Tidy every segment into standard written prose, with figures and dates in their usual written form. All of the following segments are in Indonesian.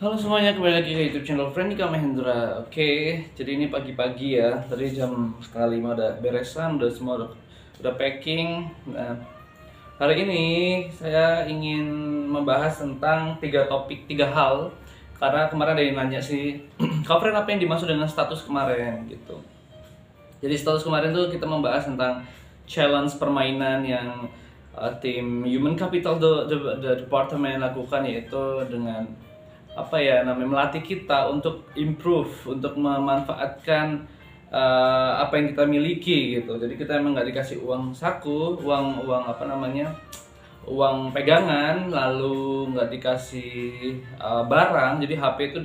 Halo semuanya, kembali lagi ke YouTube channel Friendika Mahendra. Oke, jadi ini pagi-pagi ya. Tadi jam setengah 5 udah beresan, udah semua udah packing. Nah, hari ini saya ingin membahas tentang tiga topik, tiga hal. Karena kemarin ada yang nanya sih, Kak Friend, apa yang dimaksud dengan status kemarin gitu. Jadi status kemarin tuh kita membahas tentang challenge permainan yang tim Human Capital the Department lakukan, yaitu dengan apa ya namanya, melatih kita untuk improve, untuk memanfaatkan apa yang kita miliki gitu. Jadi kita emang nggak dikasih uang saku, uang apa namanya, uang pegangan, lalu nggak dikasih barang. Jadi HP itu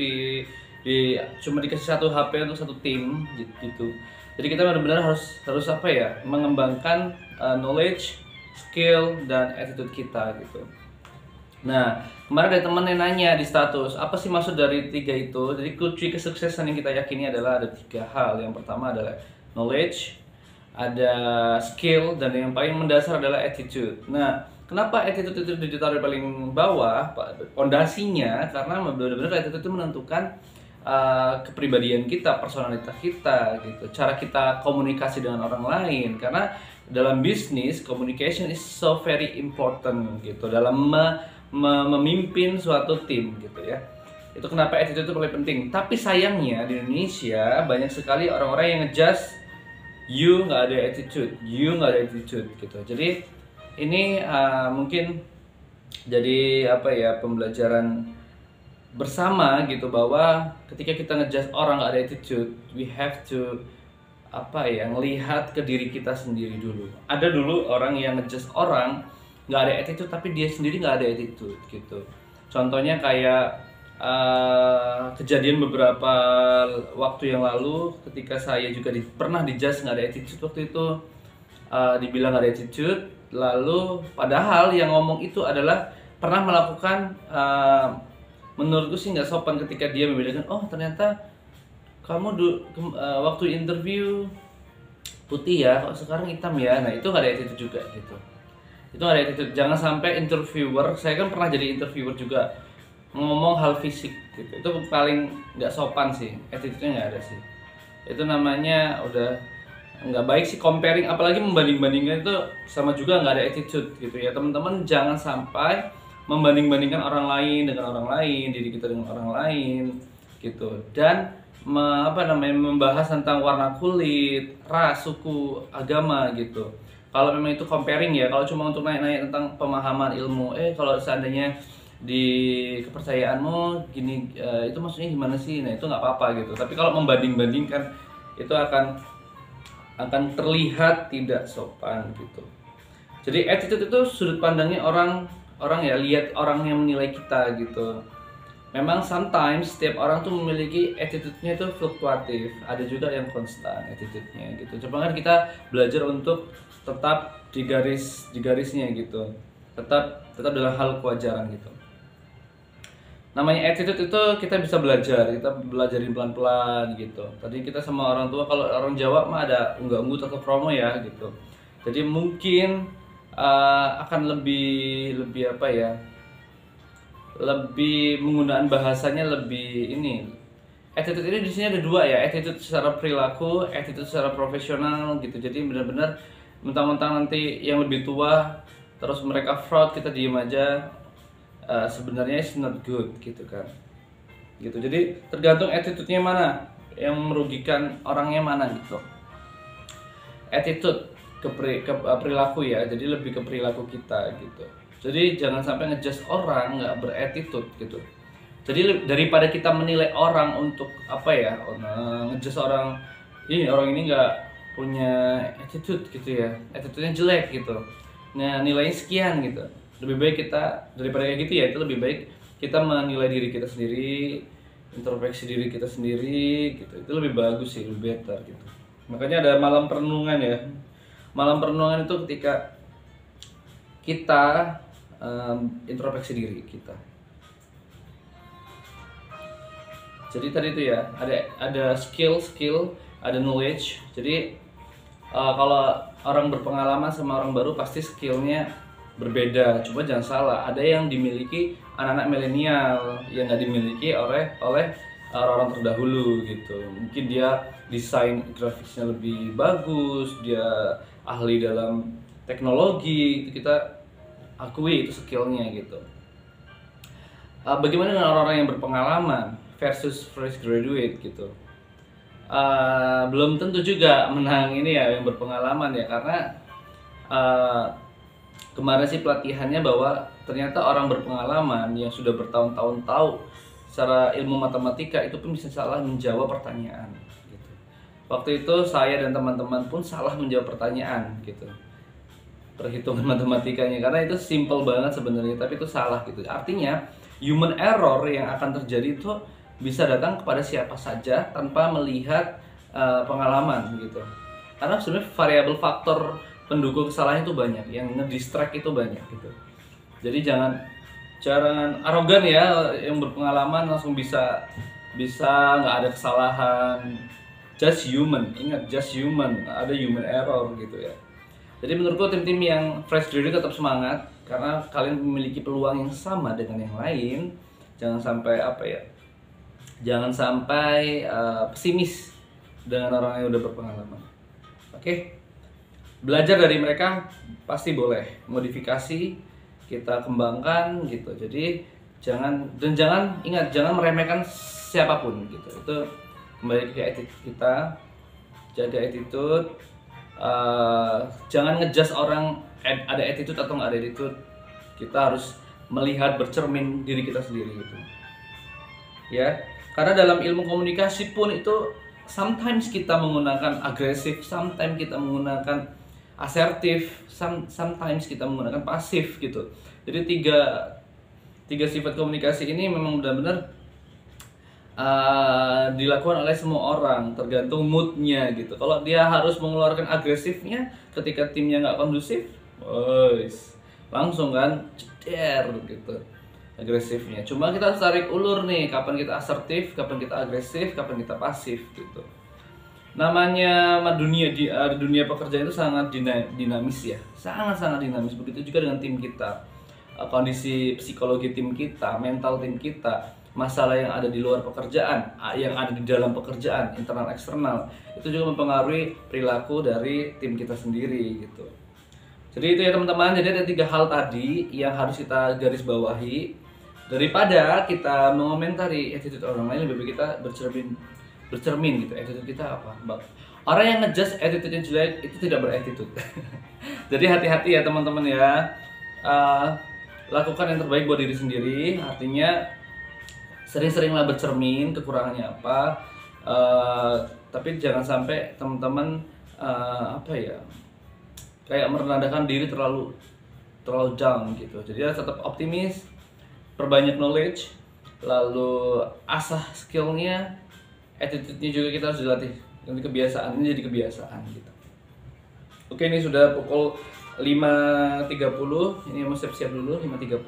cuma dikasih satu HP untuk satu tim gitu. Jadi kita benar-benar harus apa ya, mengembangkan knowledge, skill, dan attitude kita gitu. Nah, kemarin ada temen yang nanya di status, apa sih maksud dari tiga itu? Jadi kunci kesuksesan yang kita yakini adalah ada tiga hal. Yang pertama adalah knowledge, ada skill, dan yang paling mendasar adalah attitude. Nah, kenapa attitude itu ditaruh paling bawah? Pondasinya karena benar-benar attitude itu menentukan kepribadian kita, personalitas kita, gitu, cara kita komunikasi dengan orang lain. Karena dalam bisnis, communication is so very important gitu dalam memimpin suatu tim gitu ya. Itu kenapa attitude itu paling penting. Tapi sayangnya di Indonesia banyak sekali orang-orang yang ngejudge you nggak ada attitude, you nggak ada attitude gitu. Jadi ini mungkin jadi apa ya, pembelajaran bersama gitu, bahwa ketika kita ngejudge orang nggak ada attitude, we have to apa ya, ngelihat ke diri kita sendiri dulu. Ada dulu orang yang ngejudge orang nggak ada attitude tapi dia sendiri nggak ada attitude gitu. Contohnya kayak kejadian beberapa waktu yang lalu ketika saya juga pernah dijudge nggak ada attitude. Waktu itu dibilang nggak ada attitude, lalu padahal yang ngomong itu adalah pernah melakukan menurutku sih nggak sopan ketika dia membedakan, oh ternyata kamu waktu interview putih ya, kok sekarang hitam ya. Nah itu nggak ada attitude juga gitu. Itu nggak ada attitude. Jangan sampai interviewer, saya kan pernah jadi interviewer juga, ngomong hal fisik gitu. Itu paling nggak sopan sih, attitude-nya nggak ada sih. Itu namanya udah nggak baik sih, comparing, apalagi membanding-bandingkan itu sama juga nggak ada attitude gitu ya. Teman-teman jangan sampai membanding-bandingkan orang lain dengan orang lain, diri kita dengan orang lain gitu. Dan membahas tentang warna kulit, ras, suku, agama gitu. Kalau memang itu comparing ya, kalau cuma untuk naik-naik tentang pemahaman ilmu, kalau seandainya di kepercayaanmu gini, itu maksudnya gimana sih? Nah itu nggak apa-apa gitu. Tapi kalau membanding-bandingkan itu akan terlihat tidak sopan gitu. Jadi attitude itu sudut pandangnya orang ya, lihat orang yang menilai kita gitu. Memang sometimes setiap orang tuh memiliki attitude-nya itu fluktuatif, ada juga yang konstan attitude-nya gitu. Coba kan kita belajar untuk tetap di garisnya gitu. Tetap dalam hal kewajaran gitu. Namanya attitude itu kita bisa kita belajarin pelan-pelan gitu. Tadi kita sama orang tua, kalau orang Jawa mah ada unggah-ungguh atau promo ya gitu. Jadi mungkin akan lebih apa ya, lebih menggunakan bahasanya lebih ini. Attitude ini di sini ada dua ya, attitude secara perilaku, attitude secara profesional gitu. Jadi benar-benar mentang-mentang nanti yang lebih tua terus mereka fraud, kita diem aja, sebenarnya it's not good gitu kan. Gitu. Jadi tergantung attitude-nya mana, yang merugikan orangnya mana gitu. Attitude ke perilaku ya, jadi lebih ke perilaku kita gitu. Jadi jangan sampai ngejudge orang nggak berattitude gitu. Jadi daripada kita menilai orang untuk apa ya, ngejudge orang ini nggak punya attitude gitu ya, attitude-nya jelek gitu, nah nilainya sekian gitu. Lebih baik kita, daripada kayak gitu ya, itu lebih baik kita menilai diri kita sendiri, introspeksi diri kita sendiri gitu. Itu lebih bagus sih, lebih better gitu. Makanya ada malam perenungan ya. Malam perenungan itu ketika kita introspeksi diri kita. Jadi tadi itu ya, ada skill, ada knowledge. Jadi kalau orang berpengalaman sama orang baru pasti skillnya berbeda. Coba jangan salah, ada yang dimiliki anak-anak milenial yang nggak dimiliki oleh orang-orang terdahulu gitu. Mungkin dia desain grafisnya lebih bagus, dia ahli dalam teknologi, itu kita akui itu skillnya gitu. Bagaimana dengan orang-orang yang berpengalaman versus fresh graduate gitu? Belum tentu juga menang ini ya yang berpengalaman ya, karena kemarin sih pelatihannya bahwa ternyata orang berpengalaman yang sudah bertahun-tahun tahu secara ilmu matematika itu pun bisa salah menjawab pertanyaan gitu. Waktu itu saya dan teman-teman pun salah menjawab pertanyaan gitu, perhitungan matematikanya, karena itu simple banget sebenarnya tapi itu salah gitu. Artinya human error yang akan terjadi itu bisa datang kepada siapa saja tanpa melihat pengalaman gitu. Karena sebenarnya variabel faktor pendukung kesalahan itu banyak, yang ngedistract itu banyak gitu. Jadi jangan arogan ya, yang berpengalaman langsung bisa nggak ada kesalahan. Just human, ingat just human, ada human error gitu ya. Jadi menurutku tim-tim yang fresh graduate tetap semangat karena kalian memiliki peluang yang sama dengan yang lain. Jangan sampai jangan sampai pesimis dengan orang yang udah berpengalaman. Oke? Belajar dari mereka pasti boleh, modifikasi kita kembangkan gitu. Jadi jangan meremehkan siapapun gitu. Itu kembali ke attitude kita, jaga attitude. Jangan ngejudge orang ada attitude atau nggak ada attitude. Kita harus melihat, bercermin diri kita sendiri gitu ya, karena dalam ilmu komunikasi pun itu sometimes kita menggunakan agresif, sometimes kita menggunakan asertif, sometimes kita menggunakan pasif gitu. Jadi tiga sifat komunikasi ini memang benar-benar dilakukan oleh semua orang, tergantung moodnya gitu. Kalau dia harus mengeluarkan agresifnya ketika timnya nggak kondusif, langsung kan ceder gitu agresifnya. Cuma kita harus tarik ulur nih, kapan kita asertif, kapan kita agresif, kapan kita pasif gitu. Namanya dunia pekerjaan itu sangat dinamis ya, sangat dinamis. Begitu juga dengan tim kita, kondisi psikologi tim kita, mental tim kita, masalah yang ada di luar pekerjaan, yang ada di dalam pekerjaan, internal eksternal, itu juga mempengaruhi perilaku dari tim kita sendiri gitu. Jadi itu ya teman-teman. Jadi ada 3 hal tadi yang harus kita garis bawahi. Daripada kita mengomentari attitude orang lain, lebih baik kita bercermin gitu, attitude kita apa. Orang yang ngejudge attitude yang jelek itu tidak berattitude. Jadi hati-hati ya teman-teman ya. Lakukan yang terbaik buat diri sendiri. Artinya sering-seringlah bercermin kekurangannya apa. Tapi jangan sampai teman-teman kayak merendahkan diri terlalu down gitu. Jadi tetap optimis, perbanyak knowledge, lalu asah skillnya, attitude-nya juga kita harus dilatih. Nanti kebiasaan ini jadi kebiasaan gitu. Oke, ini sudah pukul 5.30. Ini mau siap-siap dulu 5.30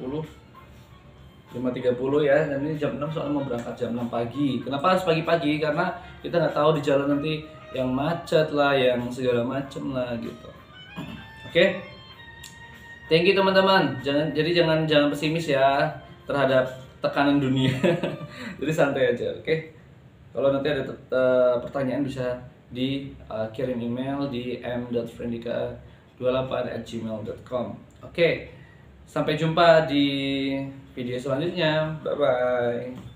ya. Dan ini jam 6 soalnya mau berangkat jam 6 pagi. Kenapa harus pagi-pagi? Karena kita nggak tahu di jalan nanti yang macet lah, yang segala macem lah gitu. Oke. Thank you teman-teman. Jangan pesimis ya terhadap tekanan dunia. Jadi santai aja, oke? Kalau nanti ada pertanyaan bisa dikirim email di m.frendika28@gmail.com. Oke. Sampai jumpa di video selanjutnya. Bye bye.